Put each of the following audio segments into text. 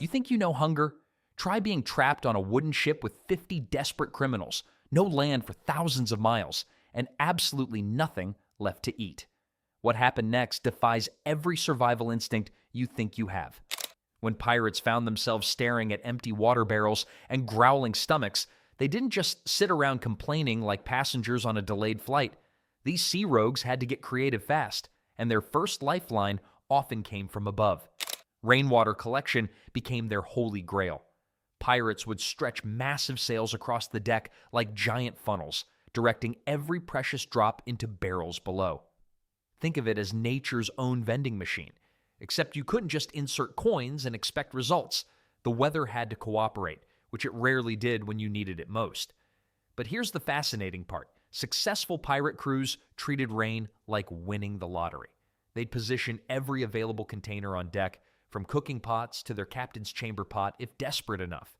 You think you know hunger? Try being trapped on a wooden ship with 50 desperate criminals, no land for thousands of miles, and absolutely nothing left to eat. What happened next defies every survival instinct you think you have. When pirates found themselves staring at empty water barrels and growling stomachs, they didn't just sit around complaining like passengers on a delayed flight. These sea rogues had to get creative fast, and their first lifeline often came from above. Rainwater collection became their holy grail. Pirates would stretch massive sails across the deck like giant funnels, directing every precious drop into barrels below. Think of it as nature's own vending machine, except you couldn't just insert coins and expect results. The weather had to cooperate, which it rarely did when you needed it most. But here's the fascinating part. Successful pirate crews treated rain like winning the lottery. They'd position every available container on deck, from cooking pots to their captain's chamber pot if desperate enough.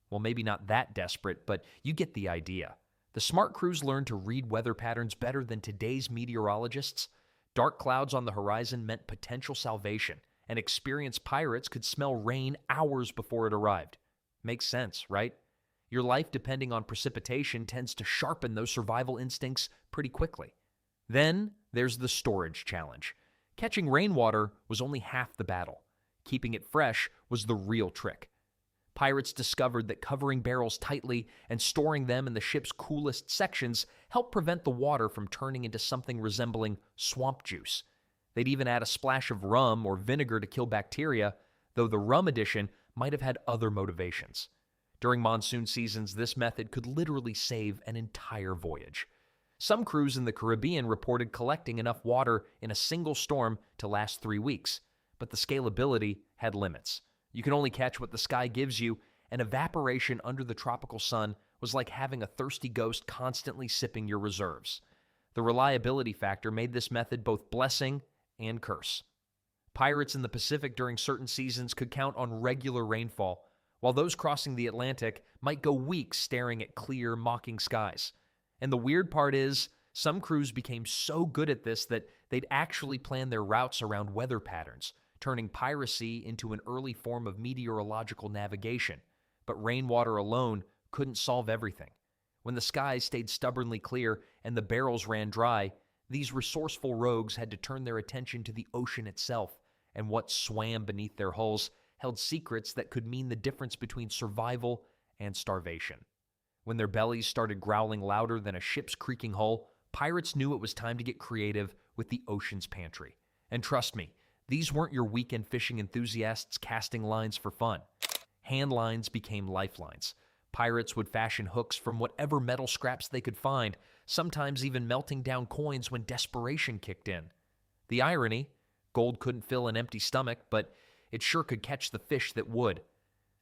Well, maybe not that desperate, but you get the idea. The smart crews learned to read weather patterns better than today's meteorologists. Dark clouds on the horizon meant potential salvation, and experienced pirates could smell rain hours before it arrived. Makes sense, right? Your life depending on precipitation tends to sharpen those survival instincts pretty quickly. Then there's the storage challenge. Catching rainwater was only half the battle. Keeping it fresh was the real trick. Pirates discovered that covering barrels tightly and storing them in the ship's coolest sections helped prevent the water from turning into something resembling swamp juice. They'd even add a splash of rum or vinegar to kill bacteria, though the rum addition might have had other motivations. During monsoon seasons, this method could literally save an entire voyage. Some crews in the Caribbean reported collecting enough water in a single storm to last 3 weeks, but the scalability had limits. You can only catch what the sky gives you, and evaporation under the tropical sun was like having a thirsty ghost constantly sipping your reserves. The reliability factor made this method both blessing and curse. Pirates in the Pacific during certain seasons could count on regular rainfall, while those crossing the Atlantic might go weeks staring at clear, mocking skies. And the weird part is, some crews became so good at this that they'd actually plan their routes around weather patterns, turning piracy into an early form of meteorological navigation. But rainwater alone couldn't solve everything. When the skies stayed stubbornly clear and the barrels ran dry, these resourceful rogues had to turn their attention to the ocean itself, and what swam beneath their hulls held secrets that could mean the difference between survival and starvation. When their bellies started growling louder than a ship's creaking hull, pirates knew it was time to get creative with the ocean's pantry. And trust me, these weren't your weekend fishing enthusiasts casting lines for fun. Hand lines became lifelines. Pirates would fashion hooks from whatever metal scraps they could find, sometimes even melting down coins when desperation kicked in. The irony, gold couldn't fill an empty stomach, but it sure could catch the fish that would.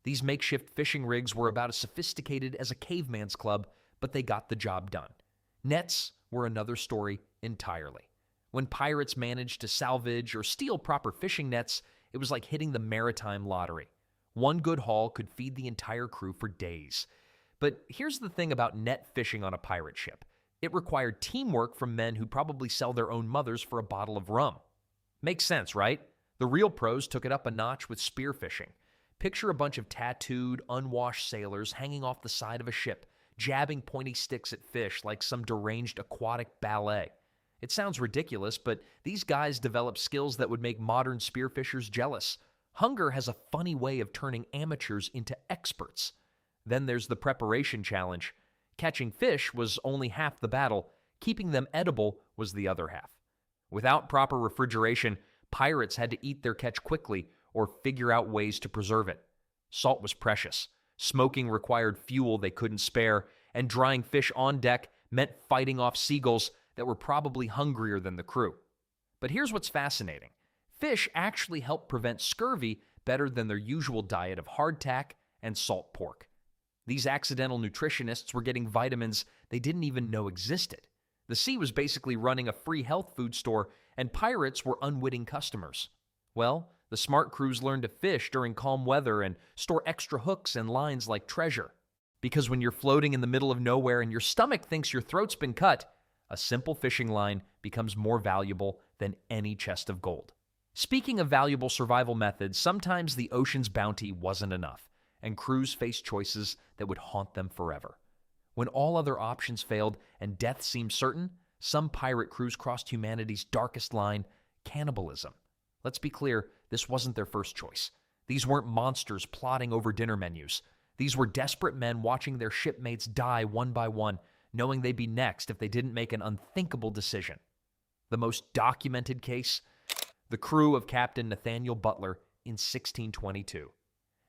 These makeshift fishing rigs were about as sophisticated as a caveman's club, but they got the job done. Nets were another story entirely. When pirates managed to salvage or steal proper fishing nets, it was like hitting the maritime lottery. One good haul could feed the entire crew for days. But here's the thing about net fishing on a pirate ship. It required teamwork from men who'd probably sell their own mothers for a bottle of rum. Makes sense, right? The real pros took it up a notch with spearfishing. Picture a bunch of tattooed, unwashed sailors hanging off the side of a ship, jabbing pointy sticks at fish like some deranged aquatic ballet. It sounds ridiculous, but these guys developed skills that would make modern spearfishers jealous. Hunger has a funny way of turning amateurs into experts. Then there's the preparation challenge. Catching fish was only half the battle. Keeping them edible was the other half. Without proper refrigeration, pirates had to eat their catch quickly or figure out ways to preserve it. Salt was precious. Smoking required fuel they couldn't spare, and drying fish on deck meant fighting off seagulls that were probably hungrier than the crew. But here's what's fascinating. Fish actually help prevent scurvy better than their usual diet of hardtack and salt pork. These accidental nutritionists were getting vitamins they didn't even know existed. The sea was basically running a free health food store, and pirates were unwitting customers. Well, the smart crews learned to fish during calm weather and store extra hooks and lines like treasure. Because when you're floating in the middle of nowhere and your stomach thinks your throat's been cut, a simple fishing line becomes more valuable than any chest of gold. Speaking of valuable survival methods, sometimes the ocean's bounty wasn't enough, and crews faced choices that would haunt them forever. When all other options failed and death seemed certain, some pirate crews crossed humanity's darkest line, cannibalism. Let's be clear, this wasn't their first choice. These weren't monsters plotting over dinner menus. These were desperate men watching their shipmates die one by one, knowing they'd be next if they didn't make an unthinkable decision. The most documented case? The crew of Captain Nathaniel Butler in 1622.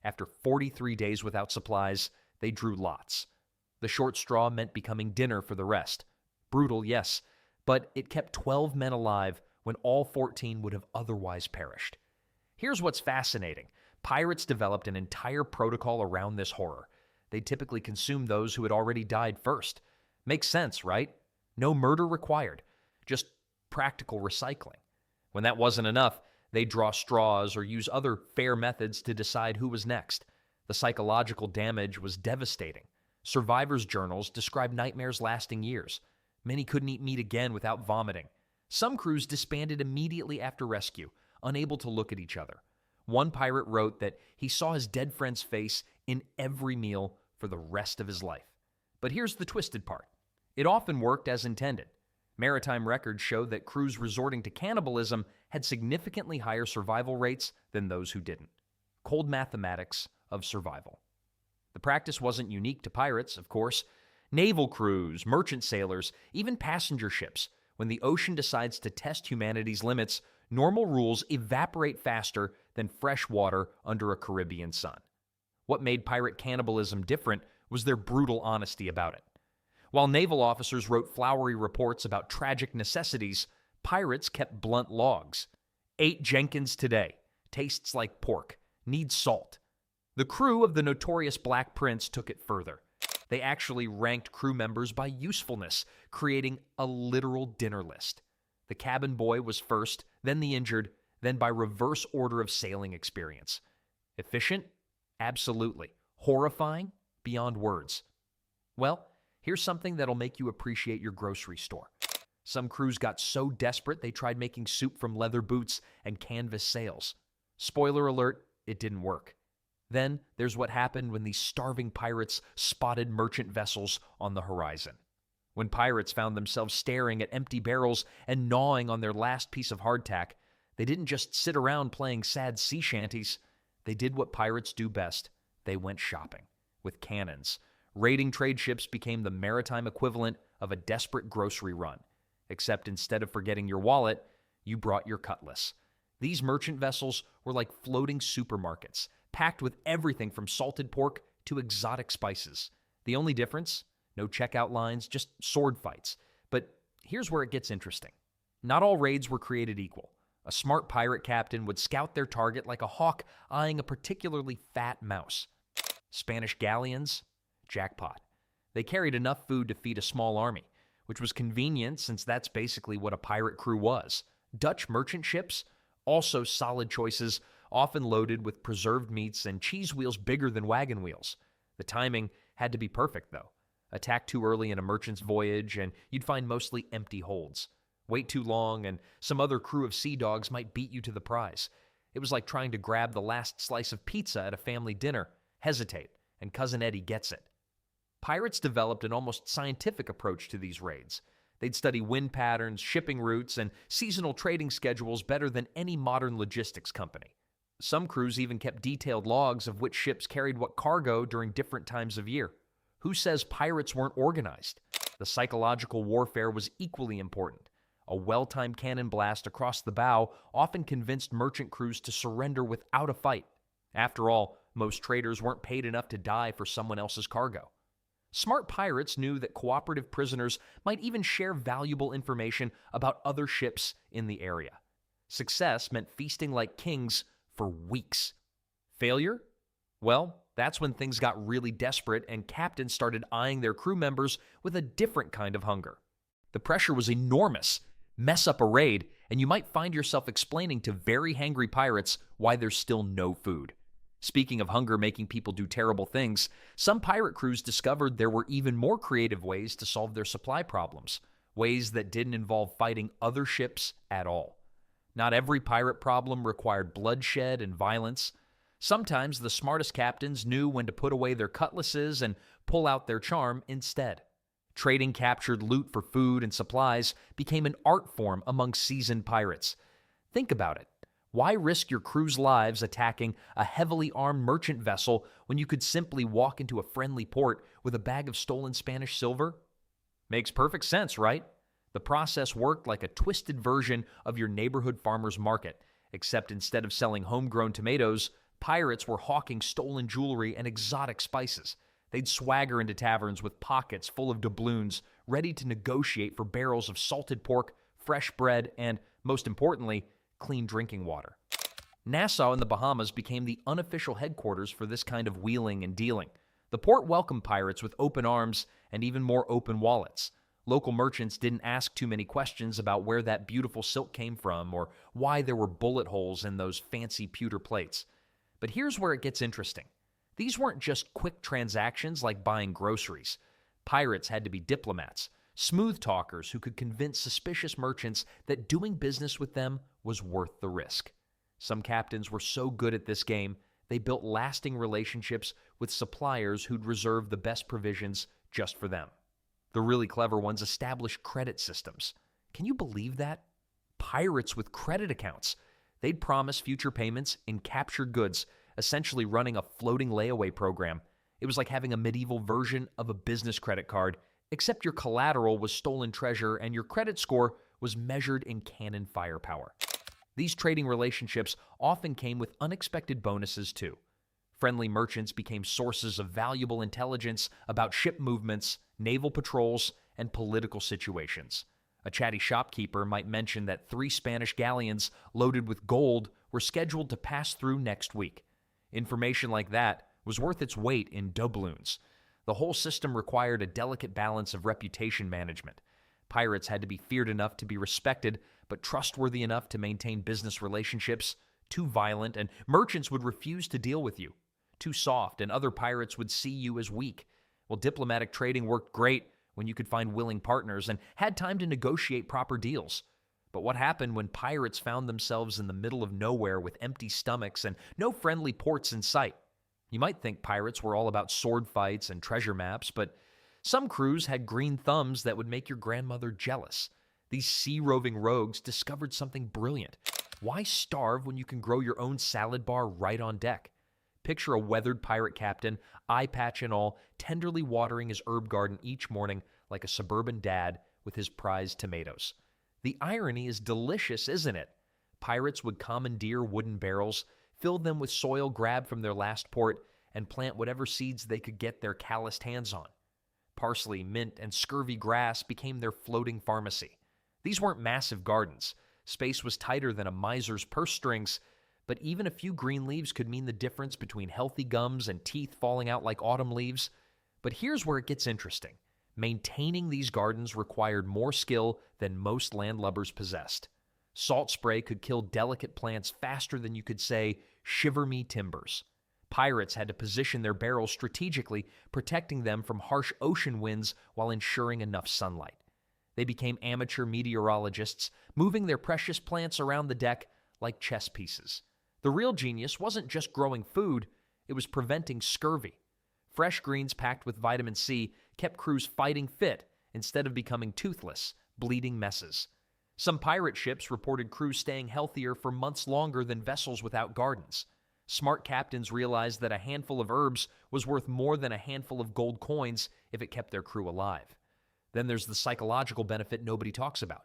After 43 days without supplies, they drew lots. The short straw meant becoming dinner for the rest. Brutal, yes, but it kept 12 men alive when all 14 would have otherwise perished. Here's what's fascinating. Pirates developed an entire protocol around this horror. They typically consumed those who had already died first. Makes sense, right? No murder required, just practical recycling. When that wasn't enough, they'd draw straws or use other fair methods to decide who was next. The psychological damage was devastating. Survivors' journals describe nightmares lasting years. Many couldn't eat meat again without vomiting. Some crews disbanded immediately after rescue, unable to look at each other. One pirate wrote that he saw his dead friend's face in every meal for the rest of his life. But here's the twisted part. It often worked as intended. Maritime records show that crews resorting to cannibalism had significantly higher survival rates than those who didn't. Cold mathematics of survival. The practice wasn't unique to pirates, of course. Naval crews, merchant sailors, even passenger ships. When the ocean decides to test humanity's limits, normal rules evaporate faster than fresh water under a Caribbean sun. What made pirate cannibalism different was their brutal honesty about it. While naval officers wrote flowery reports about tragic necessities, pirates kept blunt logs. Ate Jenkins today. Tastes like pork. Needs salt. The crew of the notorious Black Prince took it further. They actually ranked crew members by usefulness, creating a literal dinner list. The cabin boy was first, then the injured, then by reverse order of sailing experience. Efficient? Absolutely. Horrifying? Beyond words. Well, here's something that'll make you appreciate your grocery store. Some crews got so desperate they tried making soup from leather boots and canvas sails. Spoiler alert, it didn't work. Then there's what happened when these starving pirates spotted merchant vessels on the horizon. When pirates found themselves staring at empty barrels and gnawing on their last piece of hardtack, they didn't just sit around playing sad sea shanties. They did what pirates do best. They went shopping with cannons. Raiding trade ships became the maritime equivalent of a desperate grocery run. Except instead of forgetting your wallet, you brought your cutlass. These merchant vessels were like floating supermarkets, packed with everything from salted pork to exotic spices. The only difference? No checkout lines, just sword fights. But here's where it gets interesting. Not all raids were created equal. A smart pirate captain would scout their target like a hawk eyeing a particularly fat mouse. Spanish galleons? Jackpot. They carried enough food to feed a small army, which was convenient since that's basically what a pirate crew was. Dutch merchant ships? Also solid choices, often loaded with preserved meats and cheese wheels bigger than wagon wheels. The timing had to be perfect, though. Attack too early in a merchant's voyage, and you'd find mostly empty holds. Wait too long, and some other crew of sea dogs might beat you to the prize. It was like trying to grab the last slice of pizza at a family dinner. Hesitate, and Cousin Eddie gets it. Pirates developed an almost scientific approach to these raids. They'd study wind patterns, shipping routes, and seasonal trading schedules better than any modern logistics company. Some crews even kept detailed logs of which ships carried what cargo during different times of year. Who says pirates weren't organized? The psychological warfare was equally important. A well-timed cannon blast across the bow often convinced merchant crews to surrender without a fight. After all, most traders weren't paid enough to die for someone else's cargo. Smart pirates knew that cooperative prisoners might even share valuable information about other ships in the area. Success meant feasting like kings for weeks. Failure? Well, that's when things got really desperate and captains started eyeing their crew members with a different kind of hunger. The pressure was enormous. Mess up a raid, and you might find yourself explaining to very hangry pirates why there's still no food. Speaking of hunger making people do terrible things, some pirate crews discovered there were even more creative ways to solve their supply problems, ways that didn't involve fighting other ships at all. Not every pirate problem required bloodshed and violence. Sometimes the smartest captains knew when to put away their cutlasses and pull out their charm instead. Trading captured loot for food and supplies became an art form among seasoned pirates. Think about it. Why risk your crew's lives attacking a heavily armed merchant vessel when you could simply walk into a friendly port with a bag of stolen Spanish silver? Makes perfect sense, right? The process worked like a twisted version of your neighborhood farmer's market, except instead of selling homegrown tomatoes, pirates were hawking stolen jewelry and exotic spices. They'd swagger into taverns with pockets full of doubloons, ready to negotiate for barrels of salted pork, fresh bread, and, most importantly, clean drinking water. Nassau in the Bahamas became the unofficial headquarters for this kind of wheeling and dealing. The port welcomed pirates with open arms and even more open wallets. Local merchants didn't ask too many questions about where that beautiful silk came from or why there were bullet holes in those fancy pewter plates. But here's where it gets interesting. These weren't just quick transactions like buying groceries. Pirates had to be diplomats, smooth talkers who could convince suspicious merchants that doing business with them was worth the risk. Some captains were so good at this game, they built lasting relationships with suppliers who'd reserve the best provisions just for them. The really clever ones established credit systems. Can you believe that? Pirates with credit accounts. They'd promise future payments in captured goods, essentially running a floating layaway program. It was like having a medieval version of a business credit card, except your collateral was stolen treasure and your credit score was measured in cannon firepower. These trading relationships often came with unexpected bonuses too. Friendly merchants became sources of valuable intelligence about ship movements, naval patrols, and political situations. A chatty shopkeeper might mention that 3 Spanish galleons loaded with gold were scheduled to pass through next week. Information like that was worth its weight in doubloons. The whole system required a delicate balance of reputation management. Pirates had to be feared enough to be respected, but trustworthy enough to maintain business relationships. Too violent, and merchants would refuse to deal with you. Too soft, and other pirates would see you as weak. Well, diplomatic trading worked great when you could find willing partners and had time to negotiate proper deals. But what happened when pirates found themselves in the middle of nowhere with empty stomachs and no friendly ports in sight? You might think pirates were all about sword fights and treasure maps, but some crews had green thumbs that would make your grandmother jealous. These sea-roving rogues discovered something brilliant. Why starve when you can grow your own salad bar right on deck? Picture a weathered pirate captain, eye patch and all, tenderly watering his herb garden each morning like a suburban dad with his prized tomatoes. The irony is delicious, isn't it? Pirates would commandeer wooden barrels, fill them with soil grabbed from their last port, and plant whatever seeds they could get their calloused hands on. Parsley, mint, and scurvy grass became their floating pharmacy. These weren't massive gardens. Space was tighter than a miser's purse strings, but even a few green leaves could mean the difference between healthy gums and teeth falling out like autumn leaves. But here's where it gets interesting. Maintaining these gardens required more skill than most landlubbers possessed. Salt spray could kill delicate plants faster than you could say, "Shiver me timbers." Pirates had to position their barrels strategically, protecting them from harsh ocean winds while ensuring enough sunlight. They became amateur meteorologists, moving their precious plants around the deck like chess pieces. The real genius wasn't just growing food, it was preventing scurvy. Fresh greens packed with vitamin C kept crews fighting fit instead of becoming toothless, bleeding messes. Some pirate ships reported crews staying healthier for months longer than vessels without gardens. Smart captains realized that a handful of herbs was worth more than a handful of gold coins if it kept their crew alive. Then there's the psychological benefit nobody talks about.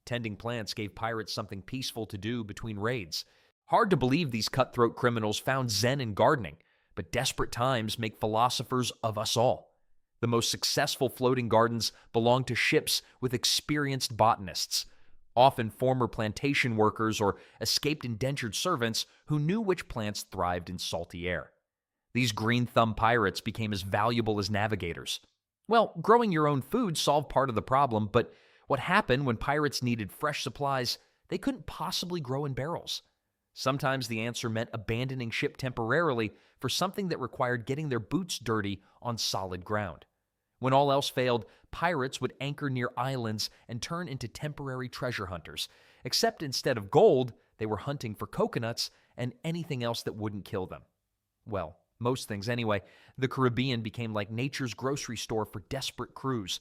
Tending plants gave pirates something peaceful to do between raids. Hard to believe these cutthroat criminals found zen in gardening, but desperate times make philosophers of us all. The most successful floating gardens belong to ships with experienced botanists, often former plantation workers or escaped indentured servants who knew which plants thrived in salty air. These green-thumb pirates became as valuable as navigators. Well, growing your own food solved part of the problem, but what happened when pirates needed fresh supplies they couldn't possibly grow in barrels? Sometimes the answer meant abandoning ship temporarily for something that required getting their boots dirty on solid ground. When all else failed, pirates would anchor near islands and turn into temporary treasure hunters. Except instead of gold, they were hunting for coconuts and anything else that wouldn't kill them. Well, most things anyway. The Caribbean became like nature's grocery store for desperate crews.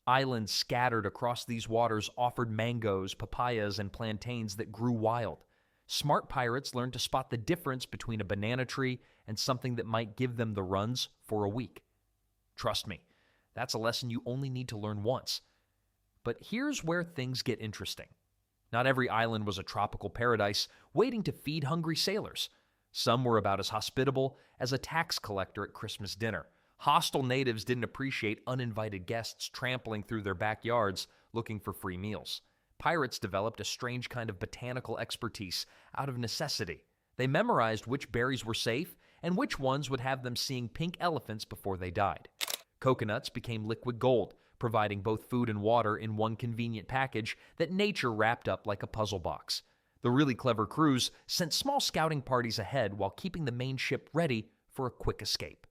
Islands scattered across these waters offered mangoes, papayas, and plantains that grew wild. Smart pirates learned to spot the difference between a banana tree and something that might give them the runs for a week. Trust me, that's a lesson you only need to learn once. But here's where things get interesting. Not every island was a tropical paradise waiting to feed hungry sailors. Some were about as hospitable as a tax collector at Christmas dinner. Hostile natives didn't appreciate uninvited guests trampling through their backyards looking for free meals. Pirates developed a strange kind of botanical expertise out of necessity. They memorized which berries were safe and which ones would have them seeing pink elephants before they died. Coconuts became liquid gold, providing both food and water in one convenient package that nature wrapped up like a puzzle box. The really clever crews sent small scouting parties ahead while keeping the main ship ready for a quick escape.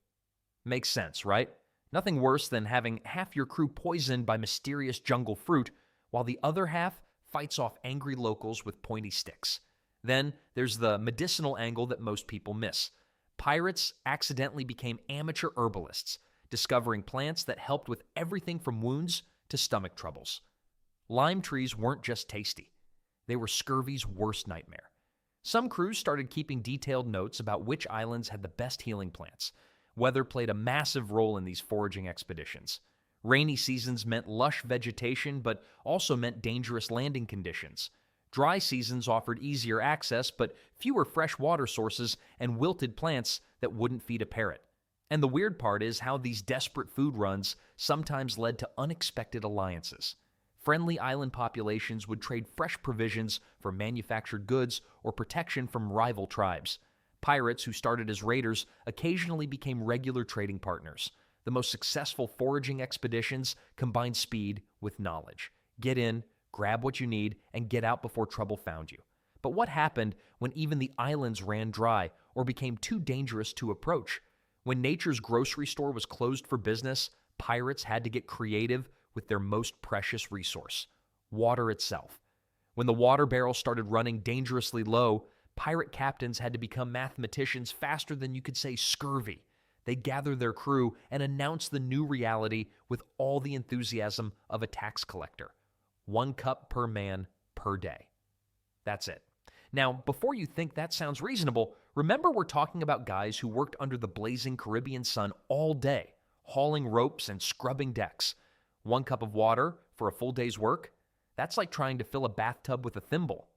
Makes sense, right? Nothing worse than having half your crew poisoned by mysterious jungle fruit, while the other half fights off angry locals with pointy sticks. Then there's the medicinal angle that most people miss. Pirates accidentally became amateur herbalists, discovering plants that helped with everything from wounds to stomach troubles. Lime trees weren't just tasty. They were scurvy's worst nightmare. Some crews started keeping detailed notes about which islands had the best healing plants. Weather played a massive role in these foraging expeditions. Rainy seasons meant lush vegetation, but also meant dangerous landing conditions. Dry seasons offered easier access, but fewer fresh water sources and wilted plants that wouldn't feed a parrot. And the weird part is how these desperate food runs sometimes led to unexpected alliances. Friendly island populations would trade fresh provisions for manufactured goods or protection from rival tribes. Pirates who started as raiders occasionally became regular trading partners. The most successful foraging expeditions combined speed with knowledge. Get in, grab what you need, and get out before trouble found you. But what happened when even the islands ran dry or became too dangerous to approach? When nature's grocery store was closed for business, pirates had to get creative with their most precious resource, water itself. When the water barrels started running dangerously low, pirate captains had to become mathematicians faster than you could say scurvy. They'd gather their crew and announce the new reality with all the enthusiasm of a tax collector. 1 cup per man per day. That's it. Now, before you think that sounds reasonable, remember we're talking about guys who worked under the blazing Caribbean sun all day, hauling ropes and scrubbing decks. 1 cup of water for a full day's work? That's like trying to fill a bathtub with a thimble.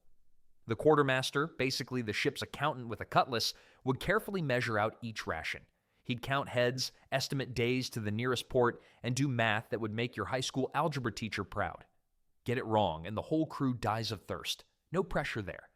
The quartermaster, basically the ship's accountant with a cutlass, would carefully measure out each ration. He'd count heads, estimate days to the nearest port, and do math that would make your high school algebra teacher proud. Get it wrong, and the whole crew dies of thirst. No pressure there.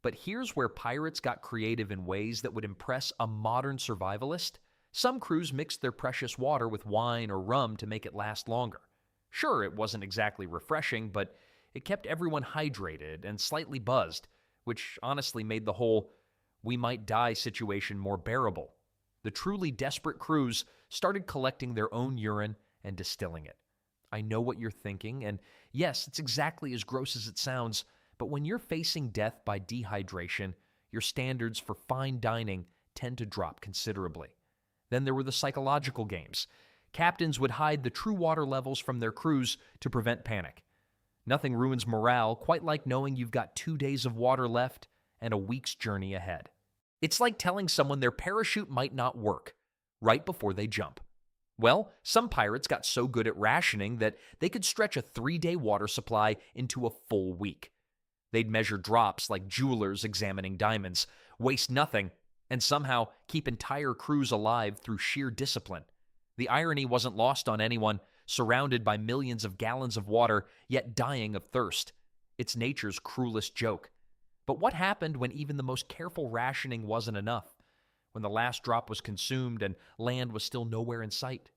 But here's where pirates got creative in ways that would impress a modern survivalist. Some crews mixed their precious water with wine or rum to make it last longer. Sure, it wasn't exactly refreshing, but it kept everyone hydrated and slightly buzzed, which honestly made the whole "we might die" situation more bearable. The truly desperate crews started collecting their own urine and distilling it. I know what you're thinking, and yes, it's exactly as gross as it sounds, but when you're facing death by dehydration, your standards for fine dining tend to drop considerably. Then there were the psychological games. Captains would hide the true water levels from their crews to prevent panic. Nothing ruins morale quite like knowing you've got 2 days of water left and a week's journey ahead. It's like telling someone their parachute might not work right before they jump. Well, some pirates got so good at rationing that they could stretch a 3-day water supply into a full week. They'd measure drops like jewelers examining diamonds, waste nothing, and somehow keep entire crews alive through sheer discipline. The irony wasn't lost on anyone, surrounded by millions of gallons of water, yet dying of thirst. It's nature's cruelest joke. But what happened when even the most careful rationing wasn't enough? When the last drop was consumed and land was still nowhere in sight?